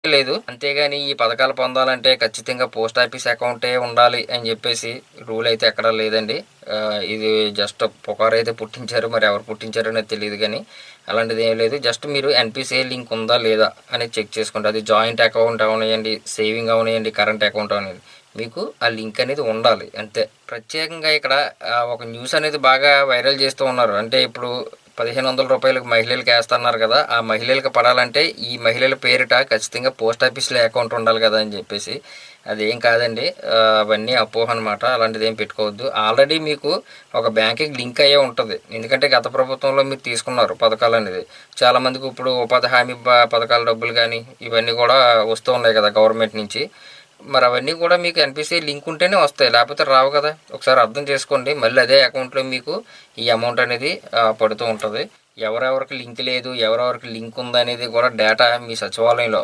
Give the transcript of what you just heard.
లేదు. అంతేగాని ఈ పథకాలు పొందాలంటే ఖచ్చితంగా పోస్ట్ ఆఫీస్ అకౌంటే ఉండాలి అని జెప్పేసి రూల్ అయితే ఎక్కడా లేదండి. ఇది జస్ట్ పుకారైతే పుట్టించారు. మరి ఎవరు పుట్టించారో అనేది తెలీదు గానీ, అలాంటిదేం లేదు. జస్ట్ మీరు ఎన్‌పీసీఐ లింక్ ఉందా లేదా అనేది చెక్ చేసుకోండి. అది జాయింట్ అకౌంట్ అవనియండి, సేవింగ్ అవనియండి, కరెంట్ అకౌంట్ అవనియండి. మీకు ఆ లింక్ అనేది ఉండాలి అంతే. ప్రత్యేకంగా ఇక్కడ ఒక న్యూస్ అనేది బాగా వైరల్ చేస్తూ ఉన్నారు. అంటే ఇప్పుడు రూ. 1500 మహిళలకి ఏస్తన్నారు కదా! ఆ మహిళలకి పడాలంటే ఈ మహిళల పేరిట ఖచ్చితంగా పోస్ట్ ఆఫీస్‌లో అకౌంట్ ఉండాలి కదా! అని చెప్పేసి. అదేం కాదండి. అవన్నీ అపోహ అనమాట. అలాంటిదేం పెట్టుకోవద్దు. ఆల్రెడీ మీకు ఒక బ్యాంక్‌కి లింక్ అయ్యే ఉంటది. ఎందుకంటే గత ప్రభుత్వంలో మీరు తీసుకున్నారు పథకాలనేది. చాలామందికి ఇప్పుడు ఉపాధి హామీ పథకాల డబ్బులు గానీ, ఇవన్నీ కూడా వస్తూ ఉన్నాయి కదా గవర్నమెంట్ నుంచి. మరి అవన్నీ కూడా మీకు ఎన్‌పీసీఐ లింక్ ఉంటేనే వస్తాయి. లేకపోతే రావు కదా! ఒకసారి అర్థం చేసుకోండి. మళ్ళీ అదే అకౌంట్‌లో మీకు ఈ అమౌంట్ అనేది పడుతూ ఉంటది. ఎవరెవరికి లింక్ లేదు, ఎవరెవరికి లింక్ ఉందనేది కూడా డేటా మీ సచివాలయంలో